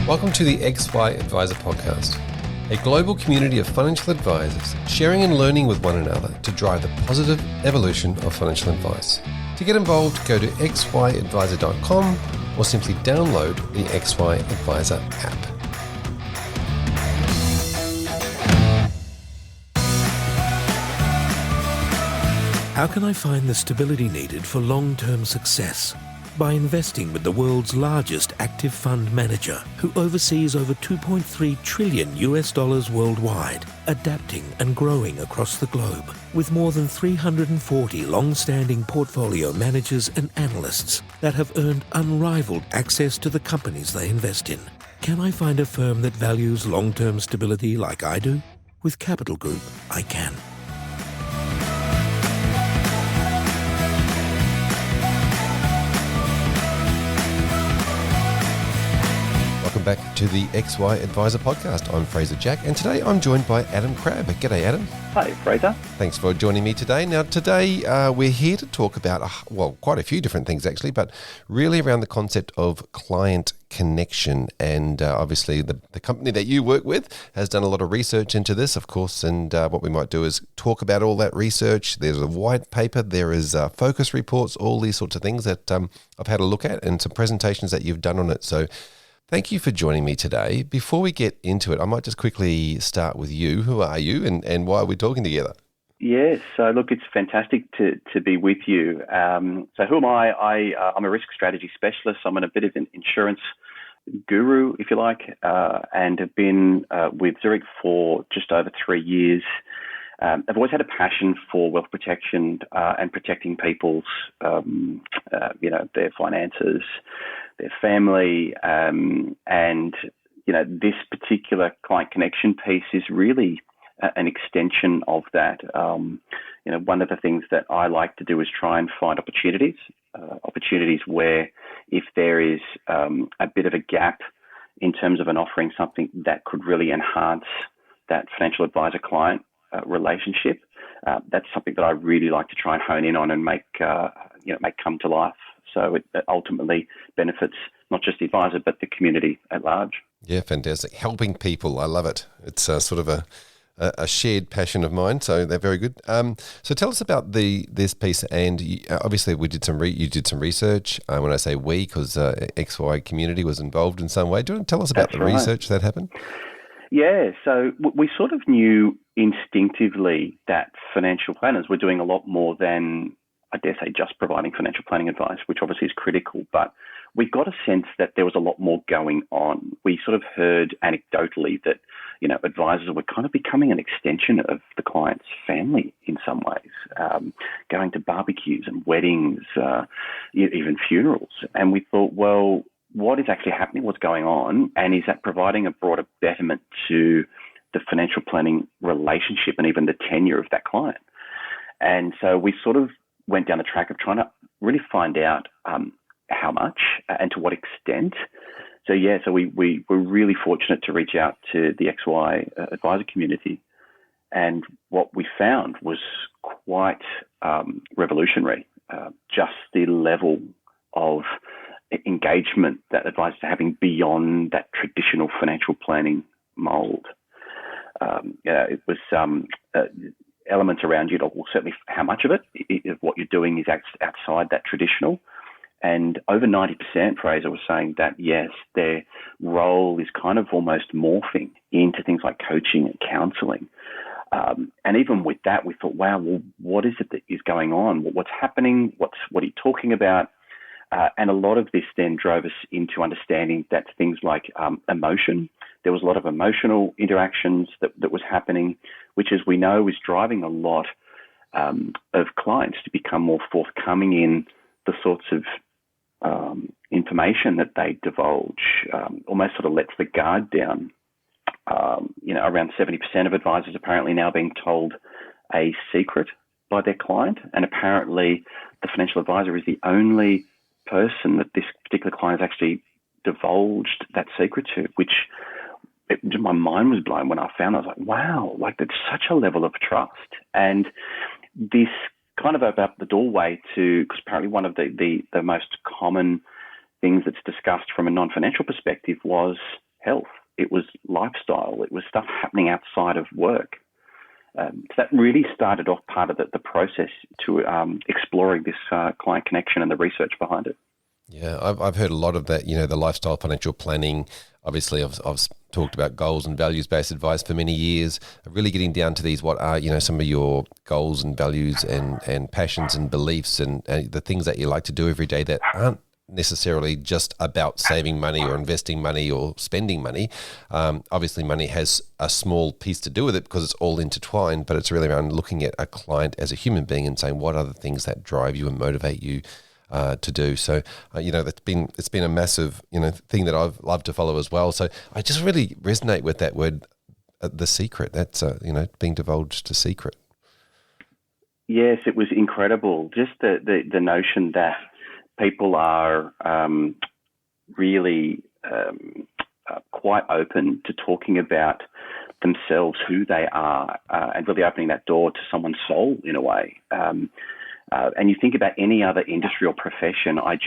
Welcome to the XY Advisor Podcast, a global community of financial advisors sharing and learning with one another to drive the positive evolution of financial advice. To get involved, go to xyadvisor.com or simply download the XY Advisor app. How can I find the stability needed for long-term success? By investing with the world's largest active fund manager, who oversees over $2.3 trillion worldwide, adapting and growing across the globe, with more than 340 long-standing portfolio managers and analysts that have earned unrivaled access to the companies they invest in. Can I find a firm that values long-term stability like I do? With Capital Group, I can. Back to the XY Advisor Podcast. I'm Fraser Jack, and today I'm joined by Adam Crabbe. G'day, Adam. Hi, Fraser. Thanks for joining me today. Now, today we're here to talk about, quite a few different things actually, but really around the concept of client connection. And obviously the company that you work with has done a lot of research into this, of course, and what we might do is talk about all that research. There's a white paper, there is focus reports, all these sorts of things that I've had a look at, and some presentations that you've done on it. So thank you for joining me today. Before we get into it, I might just quickly start with you. Who are you and why are we talking together? Yes, so look, it's fantastic to be with you. So who am I? I'm a risk strategy specialist. I'm a bit of an insurance guru, if you like, and have been with Zurich for just over 3 years. I've always had a passion for wealth protection and protecting people's, their finances, their family, and this particular client connection piece is really an extension of that. One of the things that I like to do is try and find opportunities where if there is a bit of a gap in terms of an offering something that could really enhance that financial advisor client relationship, that's something that I really like to try and hone in on and make come to life. So it ultimately benefits not just the advisor, but the community at large. Yeah, fantastic. Helping people. I love it. It's sort of a shared passion of mine. So they're very good. So tell us about this piece. And obviously you did some research. When I say we, because XY community was involved in some way. Do you want to tell us about the research that happened? Yeah, so we sort of knew instinctively that financial planners were doing a lot more than, I dare say, just providing financial planning advice, which obviously is critical, but we got a sense that there was a lot more going on. We sort of heard anecdotally that, advisors were kind of becoming an extension of the client's family in some ways, going to barbecues and weddings, even funerals. And we thought, well, what is actually happening? What's going on? And is that providing a broader betterment to the financial planning relationship and even the tenure of that client? And so we sort of went down the track of trying to really find out how much and to what extent. So we were really fortunate to reach out to the XY advisor community, and what we found was quite revolutionary. Just the level of engagement that advisors are having beyond that traditional financial planning mold. It was elements around you, well, certainly how much of it, what you're doing is outside that traditional. And over 90%, Fraser was saying that, yes, their role is kind of almost morphing into things like coaching and counselling. And even with that, we thought, wow, well, what is it that is going on? What's happening? What are you talking about? And a lot of this then drove us into understanding that things like emotion, there was a lot of emotional interactions that was happening, which, as we know, is driving a lot of clients to become more forthcoming in the sorts of information that they divulge, almost sort of lets the guard down. Around 70% of advisors apparently now being told a secret by their client, and apparently the financial advisor is the only person that this particular client has actually divulged that secret to, which my mind was blown when I found it. I was like, wow, there's such a level of trust. And this kind of opened up the doorway to, because apparently one of the most common things that's discussed from a non-financial perspective was health. It was lifestyle. It was stuff happening outside of work. So that really started off part of the process to exploring this client connection and the research behind it. Yeah, I've heard a lot of that, the lifestyle financial planning. Obviously, I've talked about goals and values-based advice for many years, really getting down to these, what are, some of your goals and values and passions and beliefs and the things that you like to do every day that aren't necessarily just about saving money or investing money or spending money. Obviously, money has a small piece to do with it because it's all intertwined, but it's really around looking at a client as a human being and saying, what are the things that drive you and motivate you to do. So, it's been a massive, thing that I've loved to follow as well. So I just really resonate with that word, the secret. That's, being divulged to secret. Yes, it was incredible. Just the notion that people are really quite open to talking about themselves, who they are, and really opening that door to someone's soul in a way. And you think about any other industry or profession, I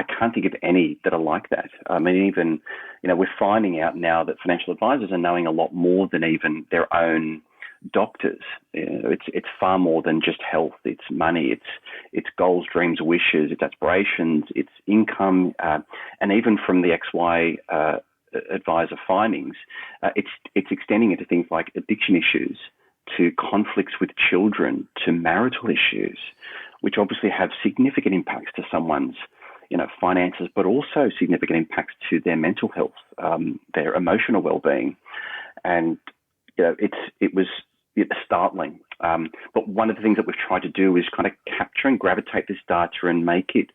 can't think of any that are like that. I mean, even, we're finding out now that financial advisors are knowing a lot more than even their own doctors. It's far more than just health. It's money. It's goals, dreams, wishes. It's aspirations. It's income, and even from the XY advisor findings, it's extending into things like addiction issues, to conflicts with children, to marital issues, which obviously have significant impacts to someone's, finances, but also significant impacts to their mental health, their emotional well-being, and it was startling. But one of the things that we've tried to do is kind of capture and gravitate this data and make it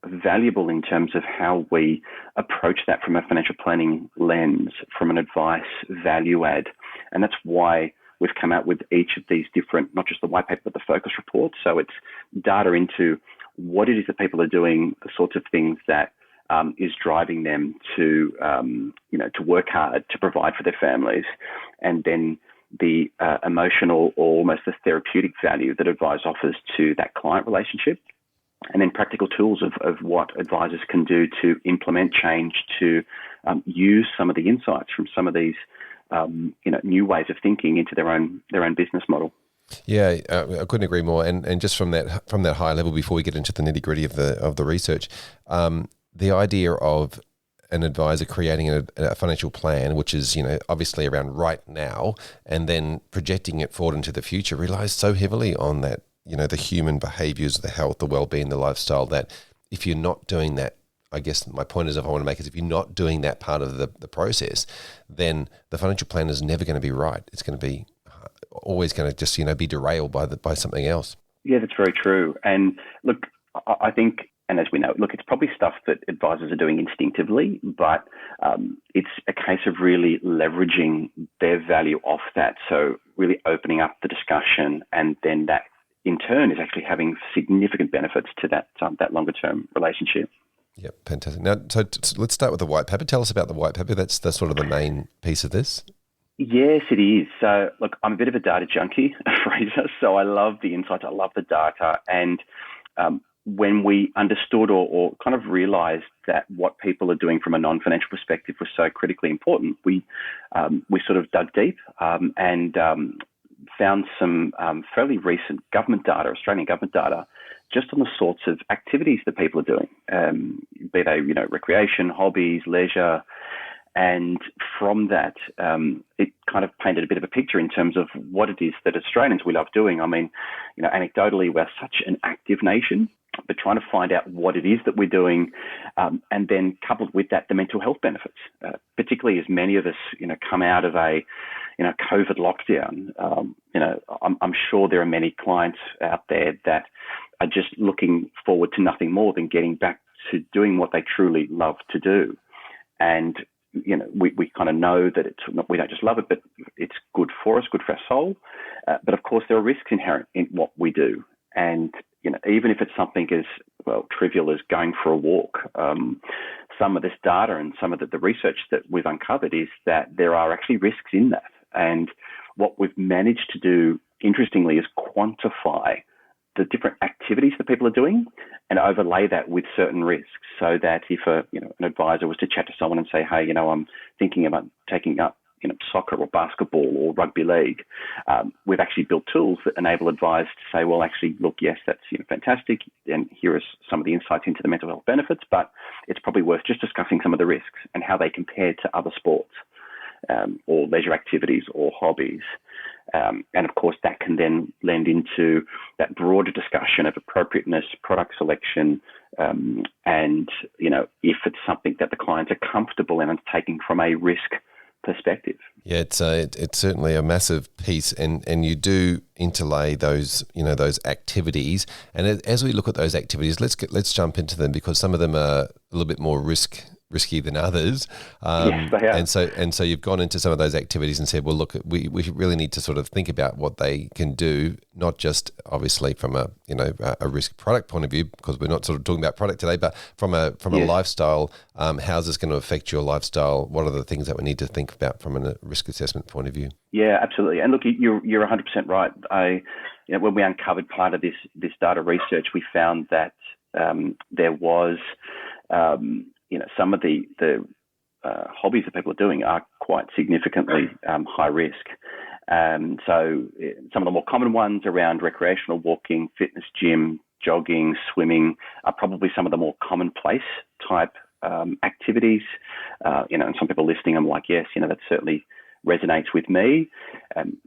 valuable in terms of how we approach that from a financial planning lens, from an advice value add. And that's why we've come out with each of these different, not just the white paper, but the focus report. So it's data into what it is that people are doing, the sorts of things that is driving them to, to work hard, to provide for their families, and then the emotional or almost the therapeutic value that advice offers to that client relationship. And then practical tools of what advisors can do to implement change, to use some of the insights from some of these new ways of thinking into their own business model. Yeah, I couldn't agree more. And just from that high level, before we get into the nitty gritty of the research, the idea of an advisor creating a financial plan, which is obviously around right now, and then projecting it forward into the future, relies so heavily on that. The human behaviors, the health, the well-being, the lifestyle, that if you're not doing that, I guess my point is, if you're not doing that part of the process, then the financial plan is never going to be right. It's going to be always going to just, be derailed by something else. Yeah, that's very true. And look, I think, and as we know, look, it's probably stuff that advisors are doing instinctively, but it's a case of really leveraging their value off that. So really opening up the discussion, and then that in turn is actually having significant benefits to that longer term relationship. Yep, fantastic. Now, so let's start with the white paper. Tell us about the white paper. That's the sort of the main piece of this. Yes, it is. So, look, I'm a bit of a data junkie, Fraser, so I love the insights. I love the data. And when we understood or kind of realized that what people are doing from a non-financial perspective was so critically important, we sort of dug deep and found some fairly recent government data, Australian government data, just on the sorts of activities that people are doing, be they, recreation, hobbies, leisure. And from that, it kind of painted a bit of a picture in terms of what it is that Australians, we love doing. I mean, anecdotally, we're such an active nation, but trying to find out what it is that we're doing, and then coupled with that, the mental health benefits, particularly as many of us, come out of a, COVID lockdown. I'm sure there are many clients out there that are just looking forward to nothing more than getting back to doing what they truly love to do. And, we kind of know that we don't just love it, but it's good for us, good for our soul. But of course, there are risks inherent in what we do. And, even if it's something as, trivial as going for a walk, some of this data and some of the research that we've uncovered is that there are actually risks in that. And what we've managed to do, interestingly, is quantify the different activities that people are doing and overlay that with certain risks, so that if an advisor was to chat to someone and say, hey, I'm thinking about taking up soccer or basketball or rugby league, we've actually built tools that enable advisors to say, well, actually, look, yes, that's fantastic, and here are some of the insights into the mental health benefits, but it's probably worth just discussing some of the risks and how they compare to other sports or leisure activities or hobbies. And of course, that can then lend into that broader discussion of appropriateness, product selection, and if it's something that the clients are comfortable in undertaking from a risk perspective. Yeah, it's certainly a massive piece, and you do interlay those those activities. And as we look at those activities, let's jump into them, because some of them are a little bit more risky than others. Yes, they are. And so you've gone into some of those activities and said, well, look, we really need to sort of think about what they can do, not just obviously from a risk product point of view, because we're not sort of talking about product today, but from a lifestyle, how's this going to affect your lifestyle? What are the things that we need to think about from a risk assessment point of view? Yeah, absolutely. And look, you're 100% right. When we uncovered part of this data research, we found that there was some of the hobbies that people are doing are quite significantly high risk. So some of the more common ones around recreational walking, fitness gym, jogging, swimming are probably some of the more commonplace type activities. And some people listening, I'm like, yes, that certainly resonates with me.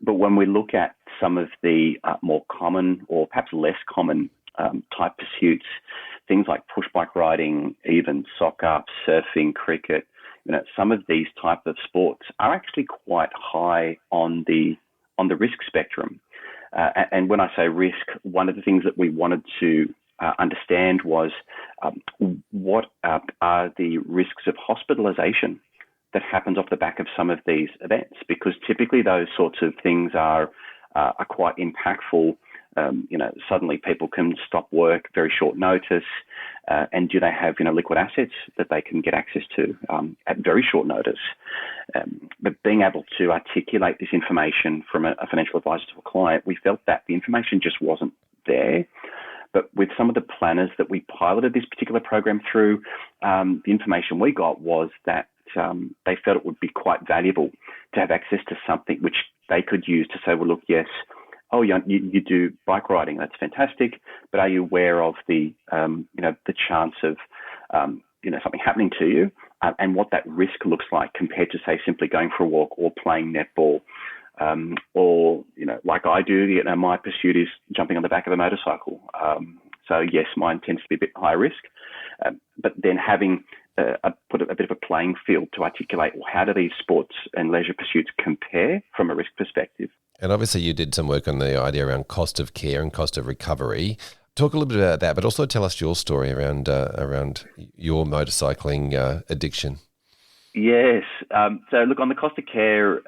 But when we look at some of the more common or perhaps less common type pursuits, things like push bike riding, even soccer, surfing, cricket, some of these type of sports are actually quite high on the risk spectrum. And when I say risk, one of the things that we wanted to understand was what are the risks of hospitalization that happens off the back of some of these events, because typically those sorts of things are quite impactful. Suddenly people can stop work very short notice, and do they have liquid assets that they can get access to at very short notice? But being able to articulate this information from a financial advisor to a client, we felt that the information just wasn't there. But with some of the planners that we piloted this particular program through, the information we got was that they felt it would be quite valuable to have access to something which they could use to say, well, look, yes, oh, you do bike riding, that's fantastic, but are you aware of the chance of something happening to you, and what that risk looks like compared to, say, simply going for a walk or playing netball, or like I do, my pursuit is jumping on the back of a motorcycle. So yes, mine tends to be a bit high risk, but then having put a bit of a playing field to articulate, well, how do these sports and leisure pursuits compare from a risk perspective? And obviously you did some work on the idea around cost of care and cost of recovery. Talk a little bit about that, but also tell us your story around your motorcycling addiction. Yes. So look, on the cost of care,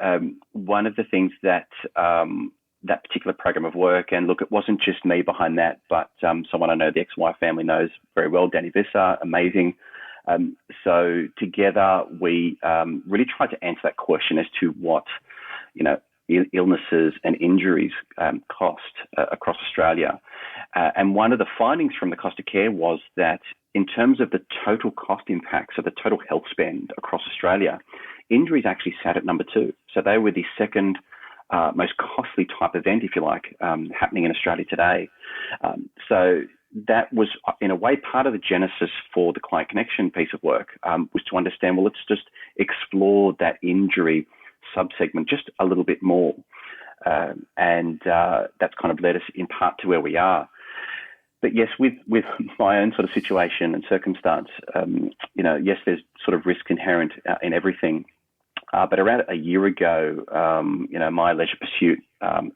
one of the things that that particular program of work, and look, it wasn't just me behind that, but someone I know the XY family knows very well, Danny Visser, amazing. So together we really tried to answer that question as to what, illnesses and injuries cost across Australia. And one of the findings from the cost of care was that in terms of the total cost impact, so the total health spend across Australia, injuries actually sat at number 2. So they were the second most costly type event, if you like, happening in Australia today. So that was, in a way, part of the genesis for the client connection piece of work, was to understand, well, let's just explore that injury subsegment just a little bit more. And that's kind of led us in part to where we are. But yes, with my own sort of situation and circumstance, yes, there's sort of risk inherent in everything. But around a year ago, my leisure pursuit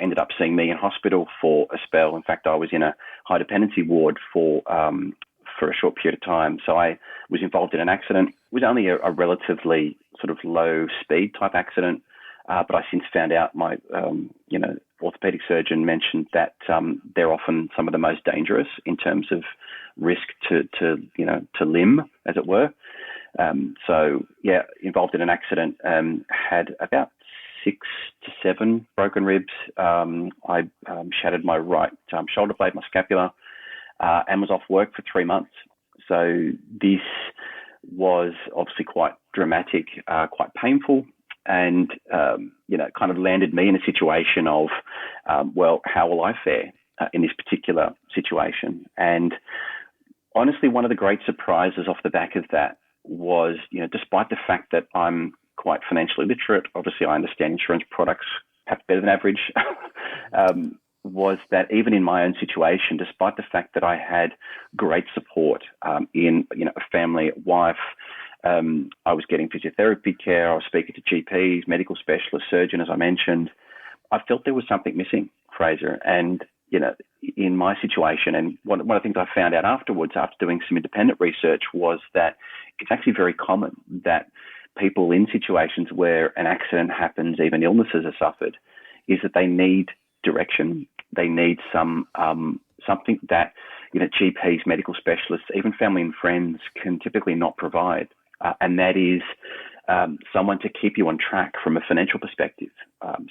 ended up seeing me in hospital for a spell. In fact, I was in a high dependency ward for a short period of time. So I was involved in an accident. It was only a relatively sort of low speed type accident. But I since found out my, orthopedic surgeon mentioned that they're often some of the most dangerous in terms of risk to limb, as it were. So yeah, involved in an accident, had about 6 to 7 broken ribs. I shattered my right shoulder blade, my scapula. and was off work for 3 months. So this was obviously quite dramatic, quite painful, and kind of landed me in a situation of, how will I fare in this particular situation? And honestly, one of the great surprises off the back of that was, despite the fact that I'm quite financially literate, obviously I understand insurance products perhaps better than average, was that even in my own situation, despite the fact that I had great support in, a family, wife, I was getting physiotherapy care, I was speaking to GPs, medical specialists, surgeon, as I mentioned, I felt there was something missing, Fraser. And, in my situation, and one of the things I found out afterwards, after doing some independent research, was that it's actually very common that people in situations where an accident happens, even illnesses are suffered, is that they need direction. They need something that GPs, medical specialists, even family and friends can typically not provide, and that is someone to keep you on track from a financial perspective.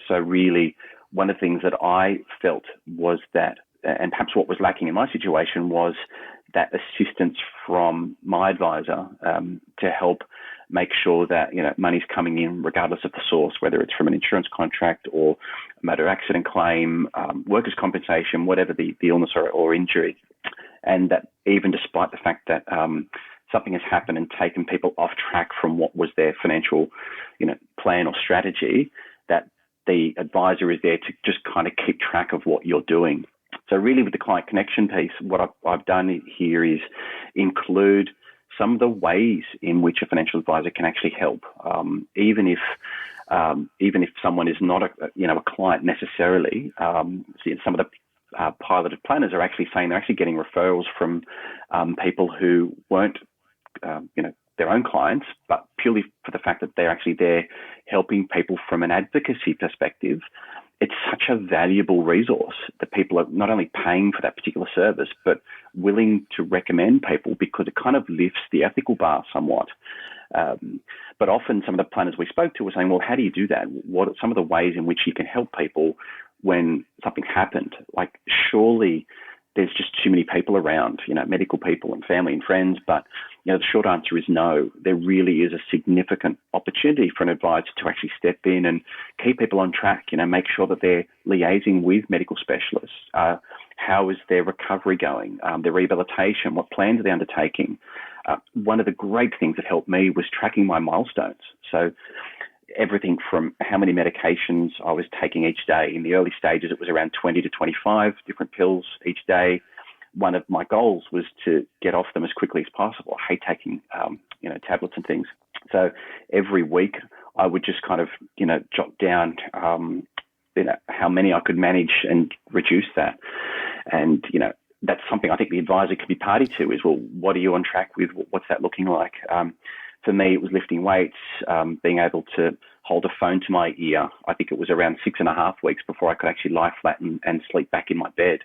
So really, one of the things that I felt was that, and perhaps what was lacking in my situation, was that assistance from my advisor to help make sure that money's coming in regardless of the source, whether it's from an insurance contract or a motor accident claim, workers' compensation, whatever the illness or injury, and that even despite the fact that something has happened and taken people off track from what was their financial plan or strategy, that the advisor is there to just kind of keep track of what you're doing. So really, with the client connection piece, what I've done here is include some of the ways in which a financial advisor can actually help, even if someone is not a client necessarily. Some of the piloted planners are actually saying they're actually getting referrals from people who weren't their own clients, but purely for the fact that they're actually there helping people from an advocacy perspective. It's such a valuable resource that people are not only paying for that particular service, but willing to recommend people because it kind of lifts the ethical bar somewhat. But often some of the planners we spoke to were saying, well, how do you do that? What are some of the ways in which you can help people when something's happened? Like, surely there's just too many people around, medical people and family and friends. But, the short answer is no. There really is a significant opportunity for an advisor to actually step in and keep people on track, make sure that they're liaising with medical specialists. How is their recovery going? Their rehabilitation? What plans are they undertaking? One of the great things that helped me was tracking my milestones. So everything from how many medications I was taking each day. In the early stages, it was around 20 to 25 different pills each day. One of my goals was to get off them as quickly as possible. I hate taking, tablets and things. So every week I would just kind of, jot down, how many I could manage and reduce that. And, that's something I think the advisor could be party to is, well, what are you on track with? What's that looking like? For me, it was lifting weights, being able to hold a phone to my ear. I think it was around 6.5 weeks before I could actually lie flat and sleep back in my bed.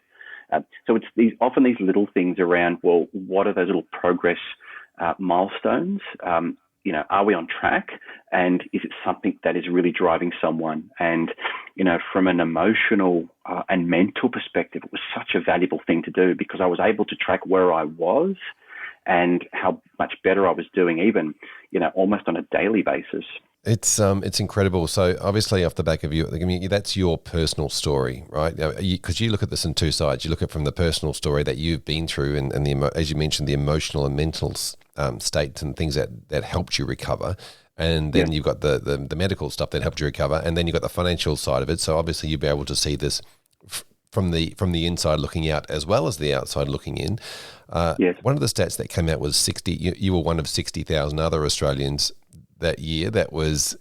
So it's often these little things around, well, what are those little progress milestones? Are we on track? And is it something that is really driving someone? And, from an emotional and mental perspective, it was such a valuable thing to do because I was able to track where I was and how much better I was doing, even, almost on a daily basis. It's incredible. So obviously, off the back of you, that's your personal story, right? Because you look at this in two sides. You look at it from the personal story that you've been through, and as you mentioned, the emotional and mental states and things that helped you recover, and then you've got the medical stuff that helped you recover, and then you've got the financial side of it. So obviously, you'll be able to see this from the inside looking out as well as the outside looking in. Yes. One of the stats that came out was 60. You were one of 60,000 other Australians that year that was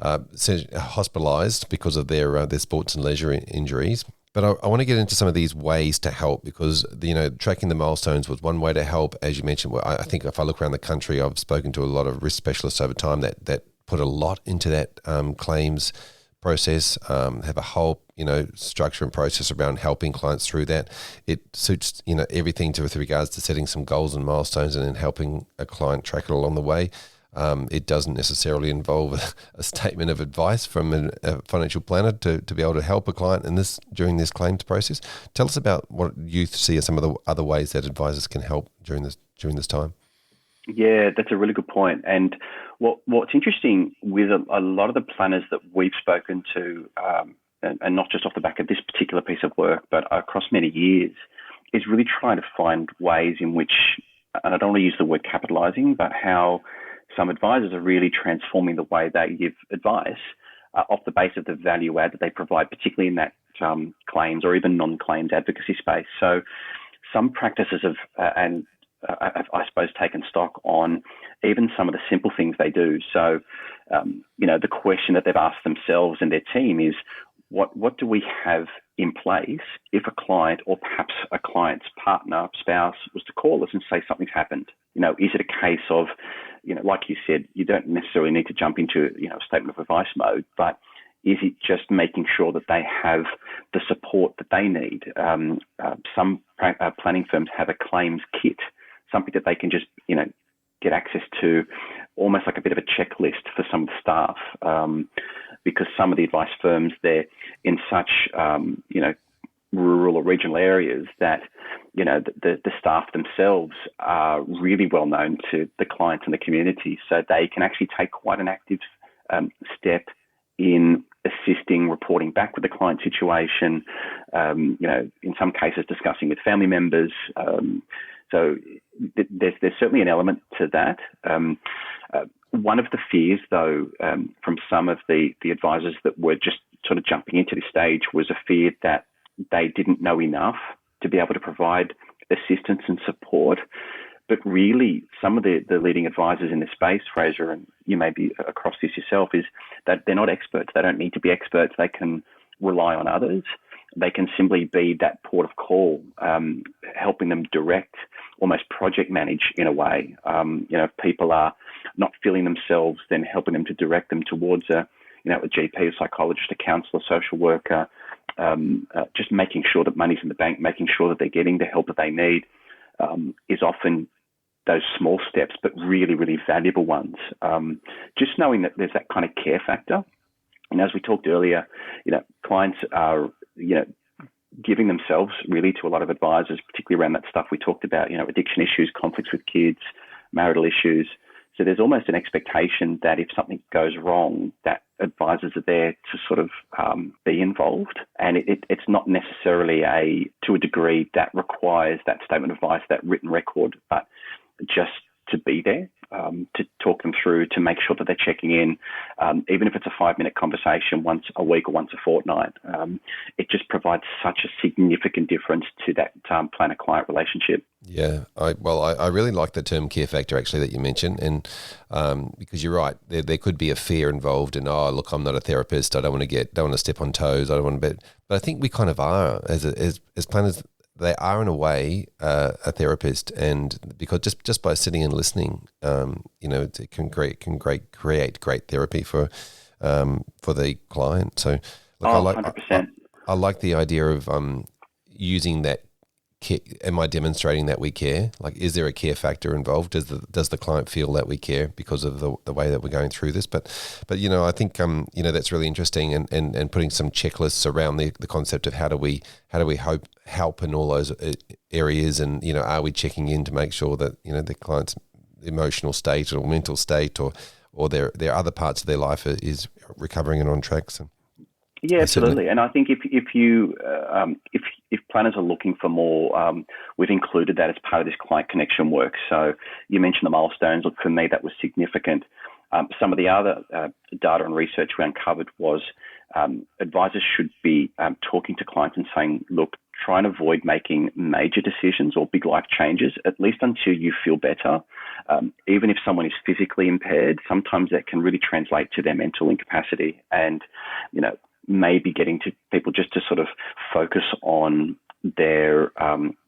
hospitalised because of their sports and leisure injuries. But I want to get into some of these ways to help because tracking the milestones was one way to help. As you mentioned, I think if I look around the country, I've spoken to a lot of risk specialists over time that put a lot into that claims process, have a whole structure and process around helping clients through that. It suits everything with regards to setting some goals and milestones and then helping a client track it along the way. it doesn't necessarily involve a statement of advice from a financial planner to be able to help a client during this claims process. Tell us about what you see as some of the other ways that advisors can help during this time. Yeah, that's a really good point. And what's interesting with a lot of the planners that we've spoken to, and not just off the back of this particular piece of work, but across many years, is really trying to find ways in which, and I don't want to use the word capitalizing, but how some advisors are really transforming the way they give advice off the base of the value add that they provide, particularly in that claims or even non-claims advocacy space. So some practices have, I suppose, taken stock on even some of the simple things they do. So, the question that they've asked themselves and their team is, what do we have in place if a client or perhaps a client's partner, spouse was to call us and say something's happened? Is it a case of, like you said, you don't necessarily need to jump into, a statement of advice mode, but is it just making sure that they have the support that they need? Some planning firms have a claims kit, something that they can just, get access to, almost like a bit of a checklist for some of the staff, because some of the advice firms, they're in such, rural or regional areas that, the staff themselves are really well known to the clients and the community, so they can actually take quite an active step in assisting, reporting back with the client situation, in some cases discussing with family members. So there's certainly an element to that. One of the fears, though, from some of the advisors that were just sort of jumping into this stage was a fear that they didn't know enough to be able to provide assistance and support. But really, some of the leading advisors in this space, Fraser, and you may be across this yourself, is that they're not experts. They don't need to be experts. They can rely on others. They can simply be that port of call, helping them direct, almost project manage in a way. If people are not feeling themselves, then helping them to direct them towards a GP, a psychologist, a counsellor, social worker, just making sure that money's in the bank, making sure that they're getting the help that they need, is often those small steps, but really, really valuable ones. Just knowing that there's that kind of care factor. And as we talked earlier, clients are, giving themselves really to a lot of advisors, particularly around that stuff we talked about, addiction issues, conflicts with kids, marital issues. So there's almost an expectation that if something goes wrong, that advisors are there to sort of be involved. And it's not necessarily to a degree that requires that statement of advice, that written record, but just to be there, to talk them through, to make sure that they're checking in, even if it's a 5-minute conversation once a week or once a fortnight. It just provides such a significant difference to that planner-client relationship. Yeah, I really like the term care factor actually that you mentioned, and because you're right, there could be a fear involved in, look, I'm not a therapist, I don't want to step on toes, I don't want to, but I think we kind of are as planners. They are in a way a therapist, and because just by sitting and listening, it can create great therapy for the client. So, look, 100%. I like the idea of using that. Am I demonstrating that we care? Like, is there a care factor involved? Does the client feel that we care because of the way that we're going through this? But I think that's really interesting, and putting some checklists around the concept of how do we help in all those areas, and are we checking in to make sure that the client's emotional state or mental state or their other parts of their life is recovering and on track. So. Yeah, absolutely. And I think if planners are looking for more, we've included that as part of this client connection work. So you mentioned the milestones. Look, for me, that was significant. Some of the other data and research we uncovered was advisors should be talking to clients and saying, look, try and avoid making major decisions or big life changes, at least until you feel better. Even if someone is physically impaired, sometimes that can really translate to their mental incapacity, and, maybe getting to people just to sort of focus on their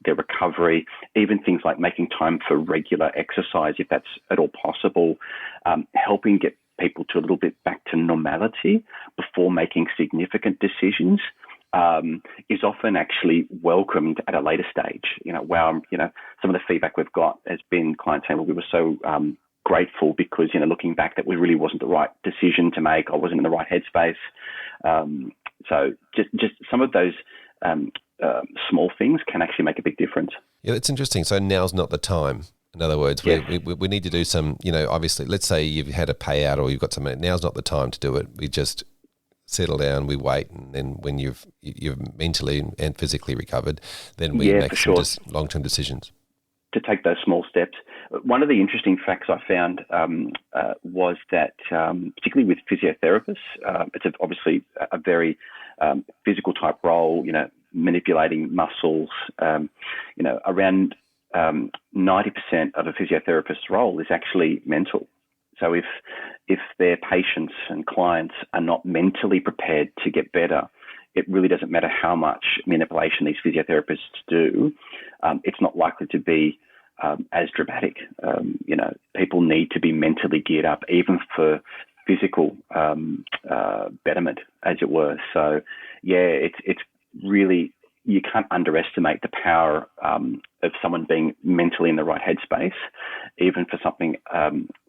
recovery, even things like making time for regular exercise, if that's at all possible, helping get people to a little bit back to normality before making significant decisions, is often actually welcomed at a later stage. Some of the feedback we've got has been clients saying, well, we were so grateful because, looking back, that really wasn't the right decision to make. I wasn't in the right headspace. So just some of those small things can actually make a big difference. Yeah, it's interesting. So now's not the time. In other words, Yes. we need to do some, obviously, let's say you've had a payout or you've got something. Now's not the time to do it. We just settle down, we wait, and then when you've mentally and physically recovered, then we make some long-term decisions. To take those small steps. One of the interesting facts I found was that, particularly with physiotherapists, it's obviously a very physical type role, manipulating muscles, around 90% of a physiotherapist's role is actually mental. So if their patients and clients are not mentally prepared to get better, it really doesn't matter how much manipulation these physiotherapists do. It's not likely to be as dramatic. People need to be mentally geared up, even for physical betterment, as it were. So, it's really, you can't underestimate the power of someone being mentally in the right headspace, even for something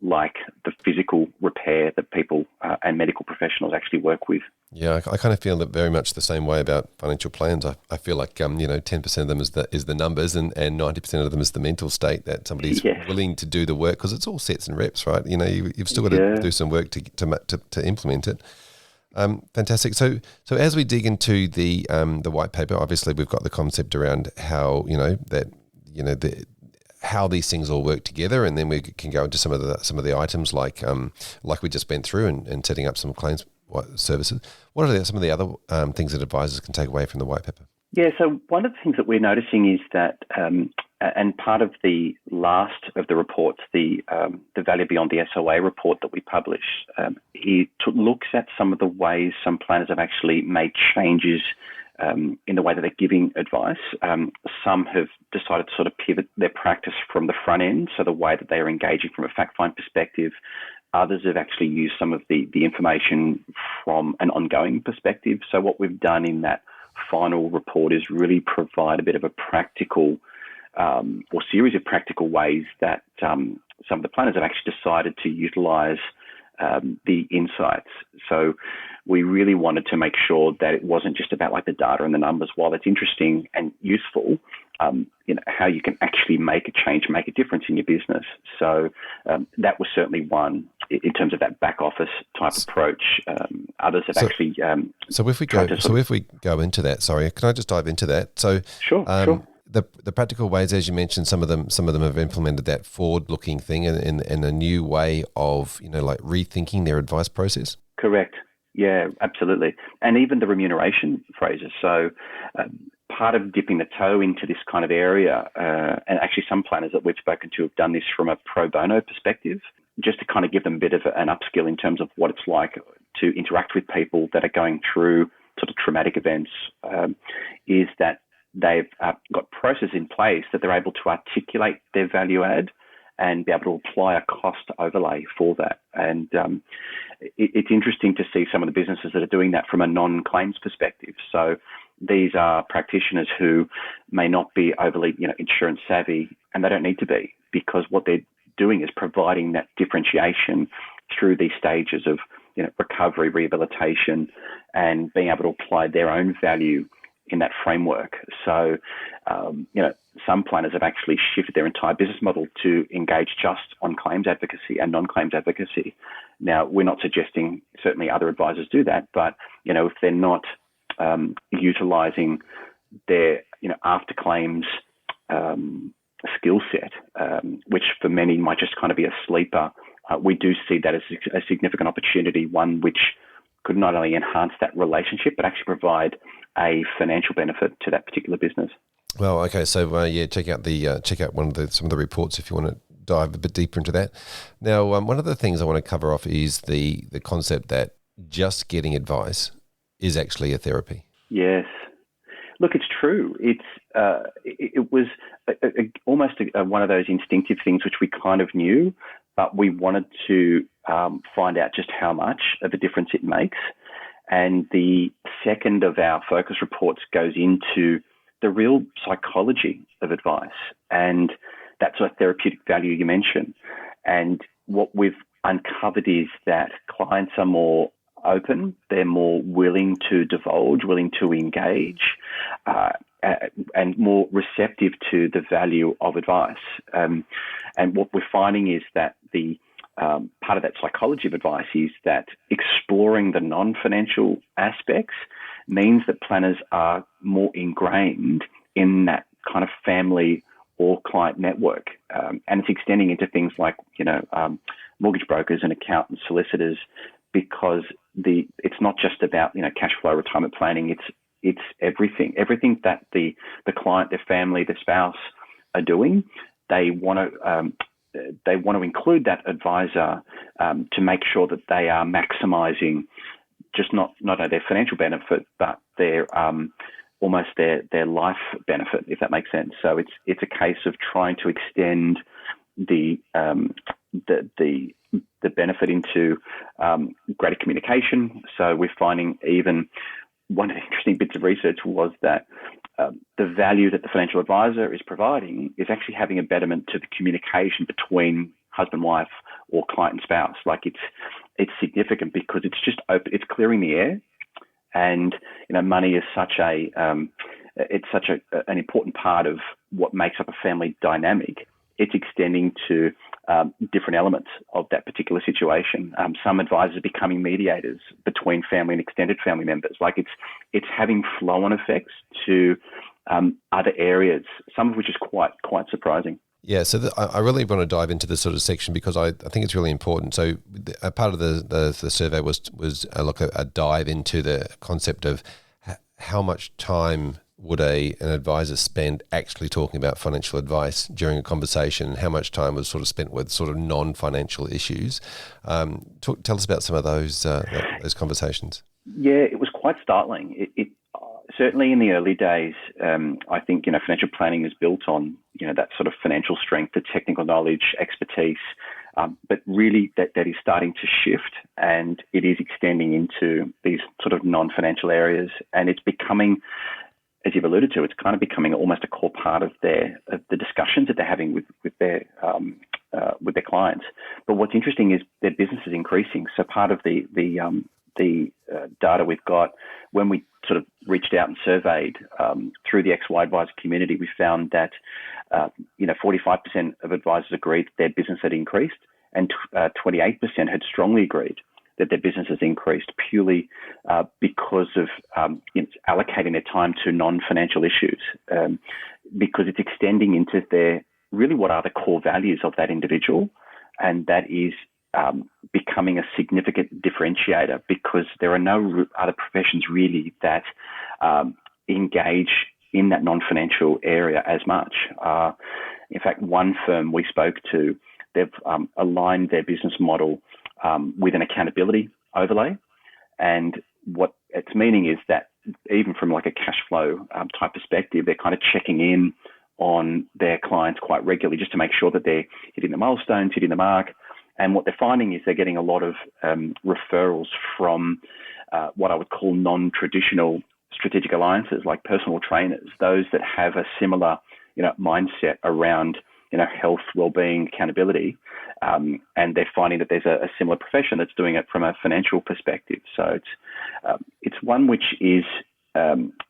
like the physical repair that people and medical professionals actually work with. Yeah, I kind of feel that very much the same way about financial plans. I feel like 10% of them is the numbers, and 90% of them is the mental state that somebody's willing to do the work, because it's all sets and reps, right? You've still got to do some work to implement it. Fantastic. So as we dig into the white paper, obviously we've got the concept around how how these things all work together, and then we can go into some of the items like we just went through and setting up some claims services. What are some of the other things that advisors can take away from the white paper? Yeah, so one of the things that we're noticing is that, and part of the last of the reports, the Value Beyond the SOA report that we published, it looks at some of the ways some planners have actually made changes in the way that they're giving advice. Some have decided to sort of pivot their practice from the front end, so the way that they are engaging from a fact-find perspective. Others have actually used some of the information from an ongoing perspective. So what we've done in that final report is really provide a bit of a practical or series of practical ways that some of the planners have actually decided to utilise the insights. So we really wanted to make sure that it wasn't just about like the data and the numbers. While it's interesting and useful, how you can actually make a change, make a difference in your business. So that was certainly one in terms of that back office type approach. Others have actually. So if we go into that, sorry, can I just dive into that? So sure. The practical ways, as you mentioned, some of them have implemented that forward-looking thing and a new way of like rethinking their advice process. Correct. Yeah, absolutely. And even the remuneration, Fraser. So part of dipping the toe into this kind of area, and actually some planners that we've spoken to have done this from a pro bono perspective, just to kind of give them a bit of an upskill in terms of what it's like to interact with people that are going through sort of traumatic events, is that they've got processes in place that they're able to articulate their value add and be able to apply a cost overlay for that. And it's interesting to see some of the businesses that are doing that from a non-claims perspective. So these are practitioners who may not be overly, insurance savvy, and they don't need to be, because what they're doing is providing that differentiation through these stages of, recovery, rehabilitation, and being able to apply their own value in that framework. So, some planners have actually shifted their entire business model to engage just on claims advocacy and non-claims advocacy. Now, we're not suggesting certainly other advisors do that, but, if they're not utilising their, after claims skill set, which for many might just kind of be a sleeper, we do see that as a significant opportunity, one which could not only enhance that relationship, but actually provide a financial benefit to that particular business. Well, okay, so check out some of the reports if you want to dive a bit deeper into that. Now, one of the things I want to cover off is the concept that just getting advice is actually a therapy. Yes, look, it's true. It was almost one of those instinctive things which we kind of knew, but we wanted to find out just how much of a difference it makes. And the second of our focus reports goes into the real psychology of advice and that sort of therapeutic value you mentioned. And what we've uncovered is that clients are more open, they're more willing to divulge, willing to engage, and more receptive to the value of advice. And what we're finding is that the part of that psychology of advice is that exploring the non-financial aspects means that planners are more ingrained in that kind of family or client network. And it's extending into things like, mortgage brokers and accountants, solicitors, because it's not just about, cash flow, retirement planning. It's everything that the client, their family, their spouse are doing. They want to include that advisor to make sure that they are maximising just not only their financial benefit, but their almost their life benefit, if that makes sense. So it's a case of trying to extend the benefit into greater communication. So we're finding even one of the interesting bits of research was that the value that the financial advisor is providing is actually having a betterment to the communication between husband, wife, or client and spouse. Like it's significant because it's just open, it's clearing the air, and money is such an important part of what makes up a family dynamic. It's extending to different elements of that particular situation. Some advisors are becoming mediators between family and extended family members. Like it's having flow-on effects to other areas, some of which is quite surprising. Yeah, so I really want to dive into this sort of section because I think it's really important. So a part of the survey was a dive into the concept of how much time would an advisor spend actually talking about financial advice during a conversation, and how much time was sort of spent with sort of non-financial issues. Tell us about some of those conversations. Yeah, it was quite startling. It certainly in the early days, I think financial planning is built on that sort of financial strength, the technical knowledge, expertise, but really that is starting to shift, and it is extending into these sort of non-financial areas, and it's becoming, as you've alluded to, it's kind of becoming almost a core part of the discussions that they're having with their clients. But what's interesting is their business is increasing. So part of the data we've got when we sort of reached out and surveyed through the XY advisor community, we found that 45% of advisors agreed that their business had increased, and 28% had strongly agreed that their business has increased purely because of allocating their time to non-financial issues, because it's extending into really what are the core values of that individual, and that is becoming a significant differentiator, because there are no other professions really that engage in that non-financial area as much. In fact, one firm we spoke to, they've aligned their business model with an accountability overlay. And what it's meaning is that even from like a cash flow type perspective, they're kind of checking in on their clients quite regularly just to make sure that they're hitting the milestones, hitting the mark. And what they're finding is they're getting a lot of referrals from what I would call non-traditional strategic alliances, like personal trainers, those that have a similar mindset around health, well-being, accountability, and they're finding that there's a similar profession that's doing it from a financial perspective. So it's one which is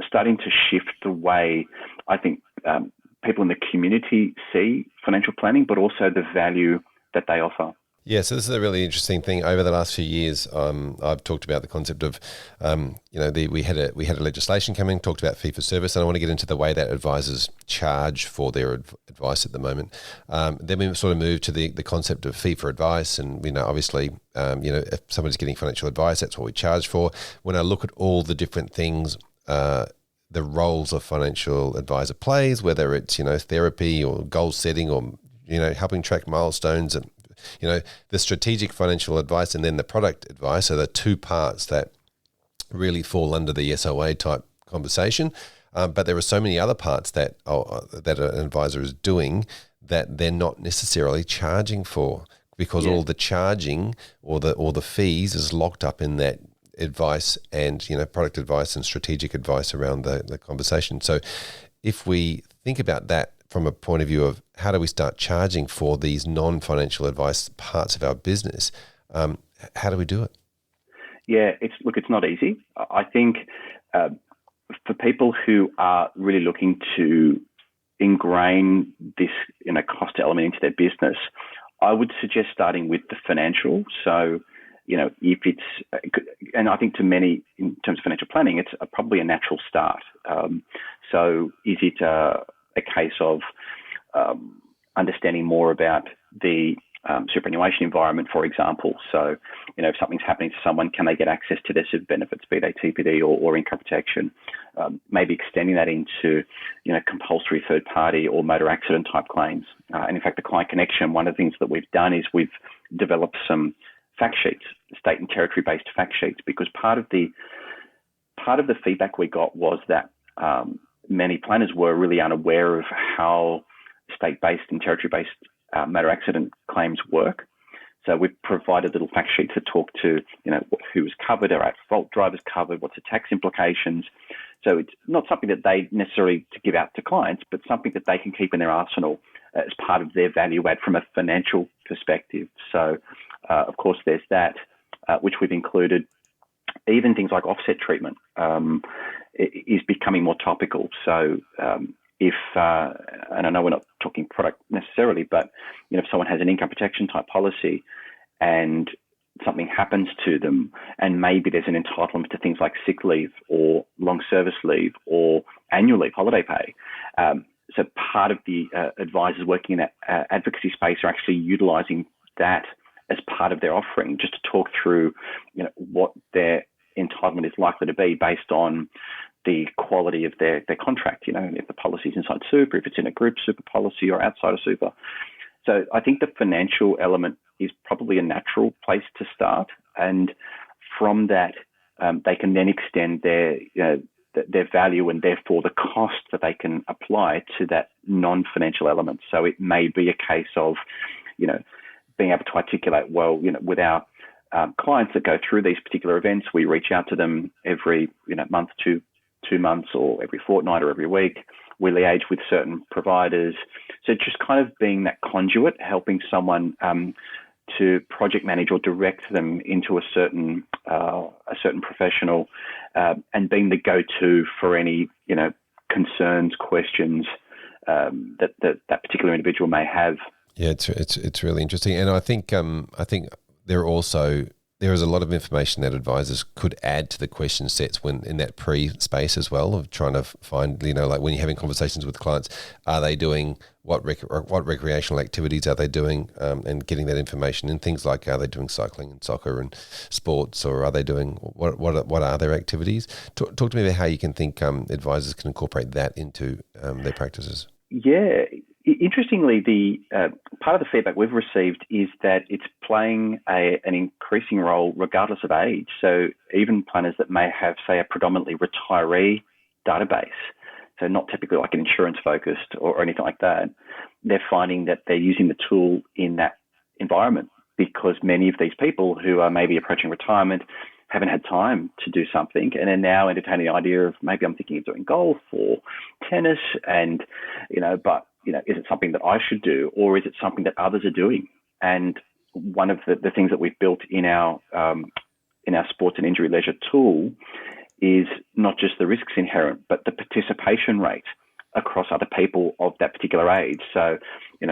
starting to shift the way I think people in the community see financial planning, but also the value that they offer. Yeah, so this is a really interesting thing. Over the last few years, I've talked about the concept of, we had a legislation coming, talked about fee for service, and I want to get into the way that advisors charge for their advice at the moment. Then we sort of moved to the concept of fee for advice, and obviously, if somebody's getting financial advice, that's what we charge for. When I look at all the different things, the roles a financial advisor plays, whether it's therapy or goal setting or helping track milestones and the strategic financial advice and then the product advice are the two parts that really fall under the SOA type conversation. But there are so many other parts that an advisor is doing that they're not necessarily charging for, because all the charging or the fees is locked up in that advice and product advice and strategic advice around the conversation. So if we think about that from a point of view of how do we start charging for these non-financial advice parts of our business, how do we do it? Yeah, it's not easy. I think for people who are really looking to ingrain this cost element into their business, I would suggest starting with the financial. So, if it's, and I think to many in terms of financial planning, it's probably a natural start. So is it a case of understanding more about the superannuation environment, for example? So, if something's happening to someone, can they get access to their super benefits, be they TPD or income protection? Maybe extending that into, compulsory third party or motor accident type claims. And in fact, the Client Connection, one of the things that we've done is we've developed some fact sheets, state and territory based fact sheets, because part of the feedback we got was that many planners were really unaware of how state-based and territory-based motor accident claims work. So we've provided little fact sheets that talk to, who is covered, are at-fault drivers covered, what's the tax implications. So it's not something that they necessarily to give out to clients, but something that they can keep in their arsenal as part of their value add from a financial perspective. So, of course, there's that, which we've included. Even things like offset treatment is becoming more topical. So if, and I know we're not talking product necessarily, but if someone has an income protection type policy and something happens to them, and maybe there's an entitlement to things like sick leave or long service leave or annual leave, holiday pay. So part of the advisors working in that advocacy space are actually utilising that as part of their offering, just to talk through, what their entitlement is likely to be based on the quality of their contract, if the policy is inside super, if it's in a group super policy or outside of super. So I think the financial element is probably a natural place to start. And from that, they can then extend their value and therefore the cost that they can apply to that non-financial element. So it may be a case of, being able to articulate, well, with our clients that go through these particular events, we reach out to them every, month to 2 months or every fortnight or every week. We liaise with certain providers. So just kind of being that conduit, helping someone to project manage or direct them into a certain professional, and being the go-to for any, concerns, questions that particular individual may have. Yeah, it's really interesting, and I think there is a lot of information that advisors could add to the question sets when in that pre-space as well, of trying to find, like when you're having conversations with clients, are they doing what recreational activities are they doing, and getting that information in things like, are they doing cycling and soccer and sports, or are they doing what are their activities? Talk to me about how you can think advisors can incorporate that into their practices. Yeah. Interestingly, the part of the feedback we've received is that it's playing an increasing role regardless of age. So even planners that may have, say, a predominantly retiree database, so not typically like an insurance focused or anything like that, they're finding that they're using the tool in that environment, because many of these people who are maybe approaching retirement haven't had time to do something, and are now entertaining the idea of, maybe I'm thinking of doing golf or tennis, and but is it something that I should do, or is it something that others are doing? And one of the things that we've built in our sports and injury leisure tool is not just the risks inherent, but the participation rate across other people of that particular age. So,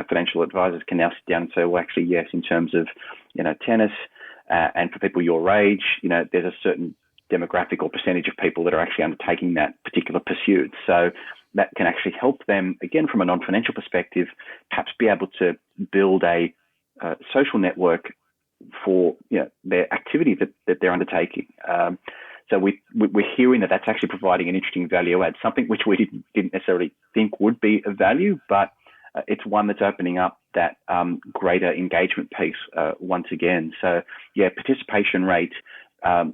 financial advisors can now sit down and say, well, actually, yes, in terms of, tennis, and for people your age, there's a certain demographic or percentage of people that are actually undertaking that particular pursuit. So that can actually help them, again, from a non-financial perspective, perhaps be able to build a social network for their activity that they're undertaking. So we're hearing that that's actually providing an interesting value add, something which we didn't necessarily think would be of value, but it's one that's opening up that greater engagement piece once again. So yeah, participation rate,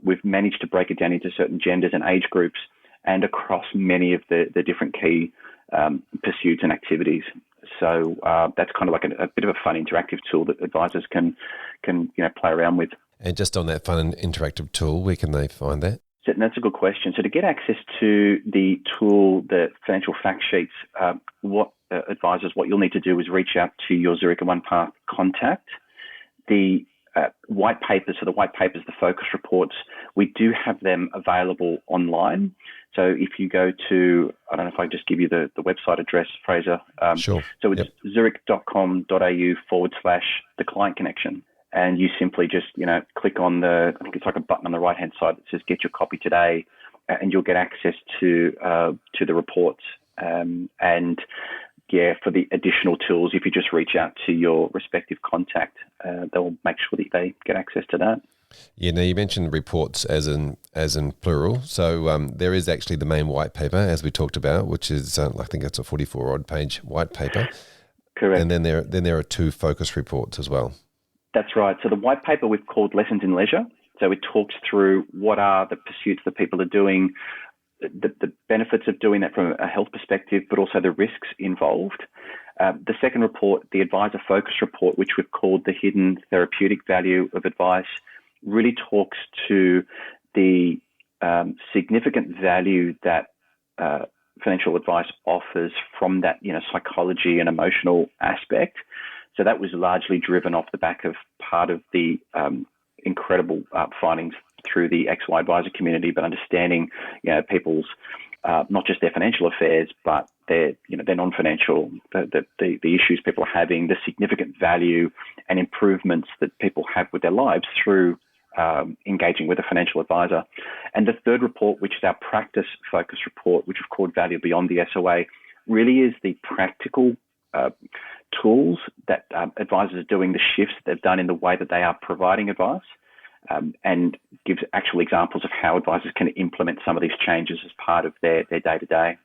we've managed to break it down into certain genders and age groups, and across many of the different key pursuits and activities. So that's kind of like a bit of a fun interactive tool that advisors can play around with. And just on that fun and interactive tool, where can they find that? So that's a good question. So to get access to the tool, the financial fact sheets, what advisors, what you'll need to do is reach out to your Zurich and OnePath contact. The white papers, so the white papers, the focus reports, we do have them available online. So if you go to, I don't know if I just give you the website address, Fraser. Sure. So it's zurich.com.au/the client connection. And you simply just, click on I think it's like a button on the right-hand side that says get your copy today, and you'll get access to the reports. For the additional tools, if you just reach out to your respective contact, they'll make sure that they get access to that. Yeah, now you mentioned reports as in plural. So there is actually the main white paper, as we talked about, which is I think it's a 44-odd page white paper. Correct. And then there are 2 focus reports as well. That's right. So the white paper we've called Lessons in Leisure. So it talks through what are the pursuits that people are doing, the benefits of doing that from a health perspective, but also the risks involved. The second report, the advisor focus report, which we've called the hidden therapeutic value of advice, really talks to the significant value that financial advice offers from that, psychology and emotional aspect. So that was largely driven off the back of part of the incredible findings through the XY advisor community, but understanding, people's not just their financial affairs, but their non-financial, the issues people are having, the significant value and improvements that people have with their lives through engaging with a financial advisor. And the third report, which is our practice focus report, which we've called Value Beyond the SOA, really is the practical tools that advisors are doing, the shifts that they've done in the way that they are providing advice, and gives actual examples of how advisors can implement some of these changes as part of their day-to-day.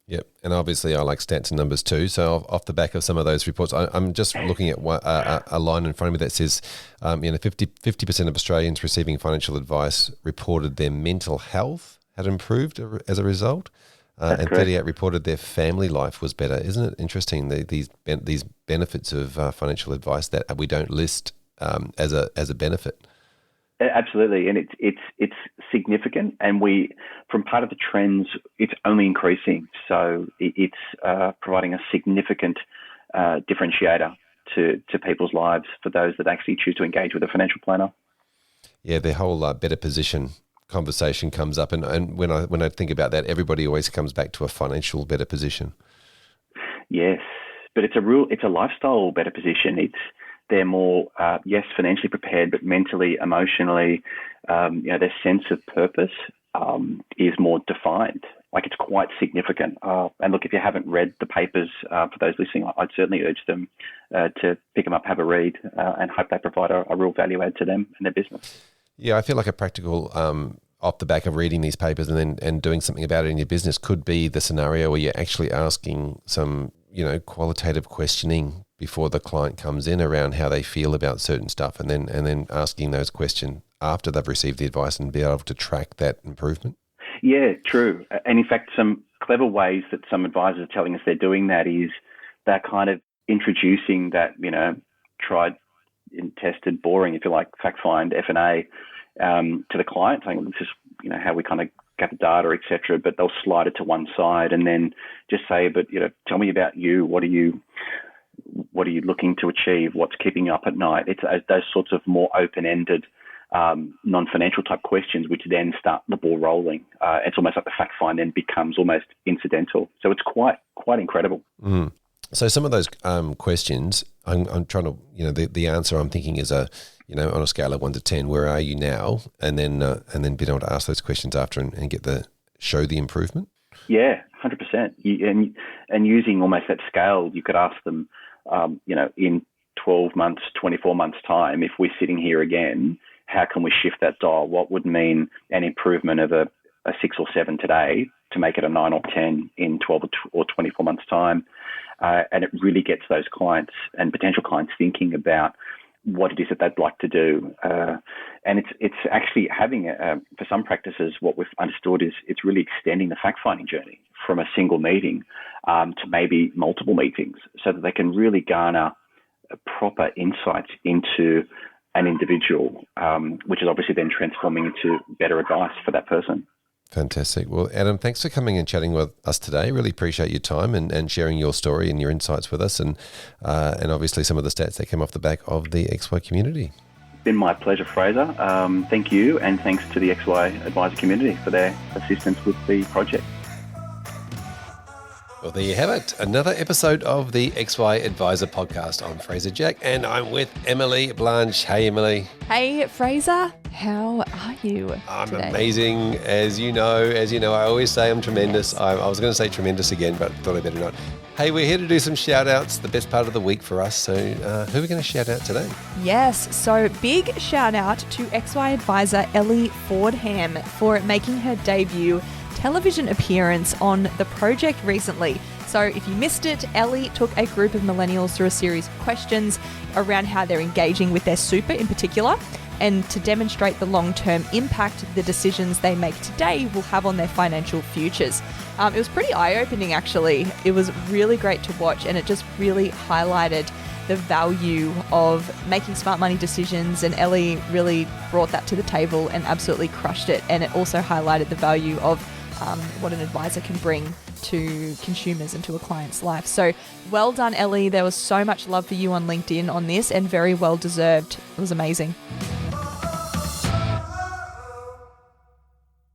Yep, and obviously I like stats and numbers too. So off the back of some of those reports, I'm just looking at a line in front of me that says, 50% of Australians receiving financial advice reported their mental health had improved as a result. And 38 reported their family life was better. Isn't it interesting, these benefits of financial advice that we don't list as a benefit? Absolutely, and it's significant, and from part of the trends, it's only increasing. So it's providing a significant differentiator to people's lives for those that actually choose to engage with a financial planner. Yeah, their whole better position conversation comes up, and when I think about that, everybody always comes back to a financial better position. Yes, but it's a lifestyle better position. They're more financially prepared, but mentally, emotionally, their sense of purpose is more defined. Like, it's quite significant. And look, if you haven't read the papers, for those listening, I'd certainly urge them to pick them up, have a read, and hope they provide a real value add to them and their business. Yeah, I feel like a practical, off the back of reading these papers and doing something about it in your business could be the scenario where you're actually asking some, qualitative questioning before the client comes in around how they feel about certain stuff, and then asking those questions after they've received the advice and be able to track that improvement. Yeah, true. And in fact, some clever ways that some advisors are telling us they're doing that is they're kind of introducing that, tried and tested, boring, if you like, fact find, F&A, to the client, saying, this is, how we kind of gather data, etc. But they'll slide it to one side and then just say, but, tell me about you. What are you looking to achieve? What's keeping you up at night? It's those sorts of more open-ended, non-financial type questions, which then start the ball rolling. It's almost like the fact find then becomes almost incidental. So it's quite incredible. Mm. So some of those questions, I'm trying to, the answer I'm thinking is on a scale of 1 to 10, where are you now? And then being able to ask those questions after and show the improvement. Yeah, 100%. And using almost that scale, you could ask them, in 12 months, 24 months time, if we're sitting here again, how can we shift that dial? What would mean an improvement of a 6 or 7 today to make it a 9 or 10 in 12 or 24 months time? And it really gets those clients and potential clients thinking about what it is that they'd like to do. And it's actually having, for some practices, what we've understood is it's really extending the fact-finding journey from a single meeting to maybe multiple meetings, so that they can really garner proper insights into an individual, which is obviously then transforming into better advice for that person. Fantastic. Well, Adam, thanks for coming and chatting with us today. Really appreciate your time and sharing your story and your insights with us, and obviously some of the stats that came off the back of the XY community. It's been my pleasure, Fraser. Thank you, and thanks to the XY advisor community for their assistance with the project. Well, there you have it. Another episode of the XY Advisor podcast. I'm Fraser Jack, and I'm with Emily Blanche. Hey, Emily. Hey, Fraser. How are you I'm today? amazing. As you know, I always say I'm tremendous. Yes. I was going to say tremendous again, but thought I better not. Hey, we're here to do some shout outs, the best part of the week for us. So who are we going to shout out today? Yes, so big shout out to XY advisor Ellie Fordham for making her debut television appearance on the project recently. So if you missed it, Ellie took a group of millennials through a series of questions around how they're engaging with their super in particular, and to demonstrate the long-term impact the decisions they make today will have on their financial futures. It was pretty eye-opening, actually. It was really great to watch, and it just really highlighted the value of making smart money decisions, and Ellie really brought that to the table and absolutely crushed it. And it also highlighted the value of what an advisor can bring to consumers and to a client's life. So well done, Ellie. There was so much love for you on LinkedIn on this, and very well deserved. It was amazing.